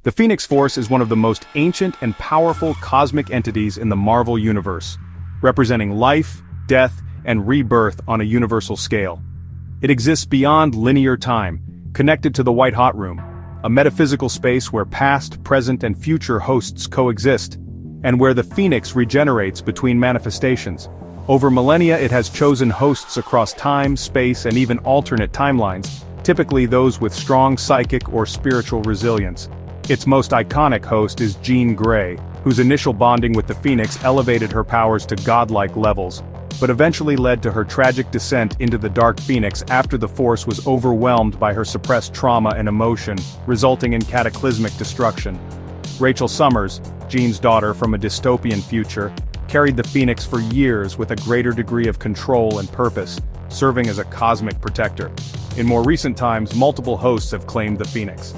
The Phoenix Force is one of the most ancient and powerful cosmic entities in the Marvel Universe, representing life, death, and rebirth on a universal scale. It exists beyond linear time, connected to the White Hot Room, a metaphysical space where past, present, and future hosts coexist, and where the Phoenix regenerates between manifestations. Over millennia it has chosen hosts across time, space, and even alternate timelines, typically those with strong psychic or spiritual resilience. Its most iconic host is Jean Grey, whose initial bonding with the Phoenix elevated her powers to godlike levels, but eventually led to her tragic descent into the Dark Phoenix after the Force was overwhelmed by her suppressed trauma and emotion, resulting in cataclysmic destruction. Rachel Summers, Jean's daughter from a dystopian future, carried the Phoenix for years with a greater degree of control and purpose, serving as a cosmic protector. In more recent times, multiple hosts have claimed the Phoenix.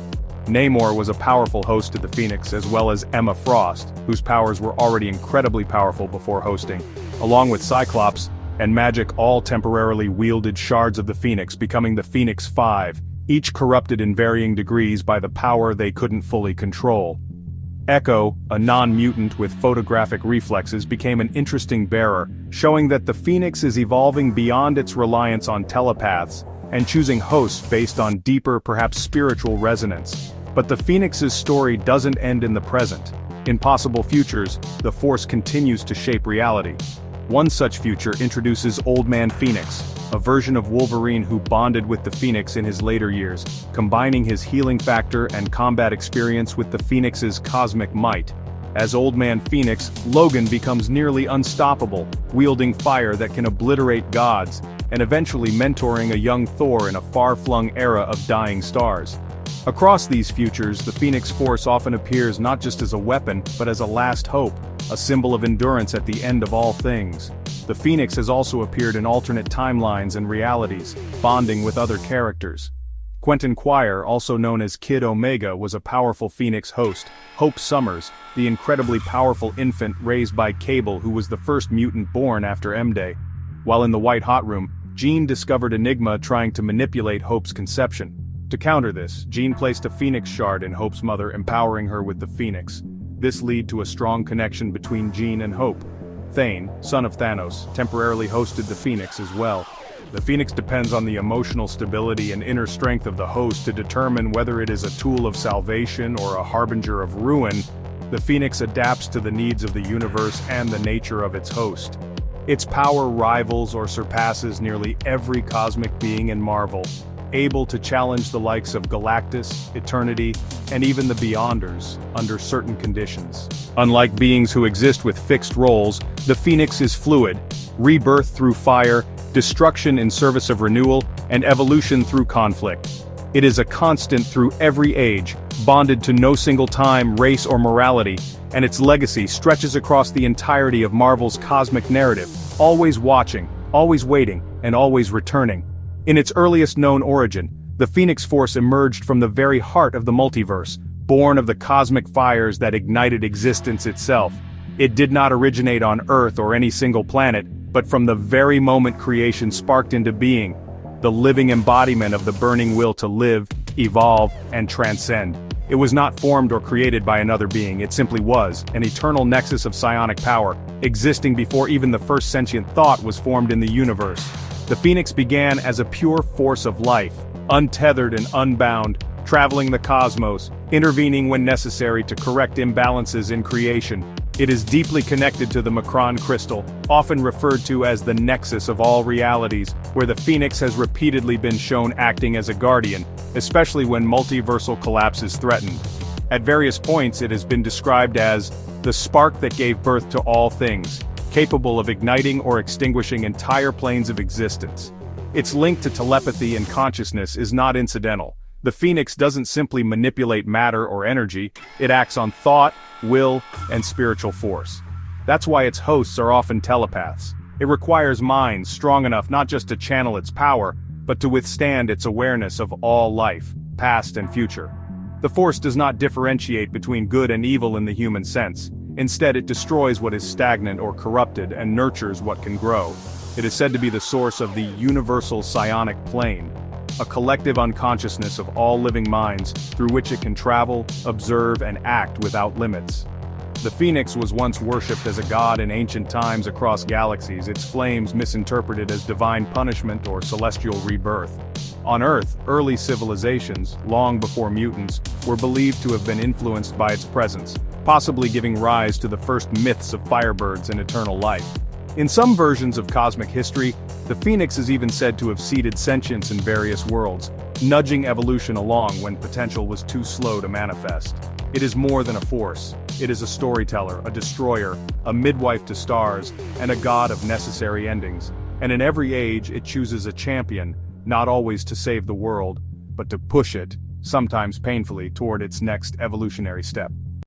Namor was a powerful host to the Phoenix, as well as Emma Frost, whose powers were already incredibly powerful before hosting, along with Cyclops and Magic, all temporarily wielded shards of the Phoenix, becoming the Phoenix Five, each corrupted in varying degrees by the power they couldn't fully control. Echo, a non-mutant with photographic reflexes, became an interesting bearer, showing that the Phoenix is evolving beyond its reliance on telepaths, and choosing hosts based on deeper, perhaps spiritual resonance. But the Phoenix's story doesn't end in the present. In possible futures, the Force continues to shape reality. One such future introduces Old Man Phoenix, a version of Wolverine who bonded with the Phoenix in his later years, combining his healing factor and combat experience with the Phoenix's cosmic might. As Old Man Phoenix, Logan becomes nearly unstoppable, wielding fire that can obliterate gods, and eventually mentoring a young Thor in a far-flung era of dying stars. Across these futures, the Phoenix Force often appears not just as a weapon, but as a last hope, a symbol of endurance at the end of all things. The Phoenix has also appeared in alternate timelines and realities, bonding with other characters. Quentin Quire, also known as Kid Omega, was a powerful Phoenix host. Hope Summers, the incredibly powerful infant raised by Cable, who was the first mutant born after M-Day. While in the White Hot Room, Jean discovered Enigma trying to manipulate Hope's conception. To counter this, Jean placed a Phoenix shard in Hope's mother, empowering her with the Phoenix. This led to a strong connection between Jean and Hope. Thane, son of Thanos, temporarily hosted the Phoenix as well. The Phoenix depends on the emotional stability and inner strength of the host to determine whether it is a tool of salvation or a harbinger of ruin. The Phoenix adapts to the needs of the universe and the nature of its host. Its power rivals or surpasses nearly every cosmic being in Marvel, able to challenge the likes of Galactus, Eternity, and even the Beyonders, under certain conditions. Unlike beings who exist with fixed roles, the Phoenix is fluid, rebirth through fire, destruction in service of renewal, and evolution through conflict. It is a constant through every age, bonded to no single time, race, or morality, and its legacy stretches across the entirety of Marvel's cosmic narrative, always watching, always waiting, and always returning. In its earliest known origin, the Phoenix Force emerged from the very heart of the multiverse, born of the cosmic fires that ignited existence itself. It did not originate on Earth or any single planet, but from the very moment creation sparked into being, the living embodiment of the burning will to live, evolve, and transcend. It was not formed or created by another being, it simply was, an eternal nexus of psionic power, existing before even the first sentient thought was formed in the universe. The Phoenix began as a pure force of life, untethered and unbound, traveling the cosmos, intervening when necessary to correct imbalances in creation. It is deeply connected to the Macron crystal, often referred to as the nexus of all realities, where the Phoenix has repeatedly been shown acting as a guardian, especially when multiversal collapse is threatened. At various points it has been described as the spark that gave birth to all things, capable of igniting or extinguishing entire planes of existence. Its link to telepathy and consciousness is not incidental. The Phoenix doesn't simply manipulate matter or energy, it acts on thought, will, and spiritual force. That's why its hosts are often telepaths. It requires minds strong enough not just to channel its power, but to withstand its awareness of all life, past and future. The Force does not differentiate between good and evil in the human sense. Instead, it destroys what is stagnant or corrupted and nurtures what can grow. It is said to be the source of the universal psionic plane, a collective unconsciousness of all living minds through which it can travel, observe, and act without limits. The Phoenix was once worshipped as a god in ancient times across galaxies, its flames misinterpreted as divine punishment or celestial rebirth. On Earth, early civilizations, long before mutants, were believed to have been influenced by its presence, possibly giving rise to the first myths of firebirds and eternal life. In some versions of cosmic history, the Phoenix is even said to have seeded sentience in various worlds, nudging evolution along when potential was too slow to manifest. It is more than a force. It is a storyteller, a destroyer, a midwife to stars, and a god of necessary endings. And in every age it chooses a champion, not always to save the world, but to push it, sometimes painfully, toward its next evolutionary step.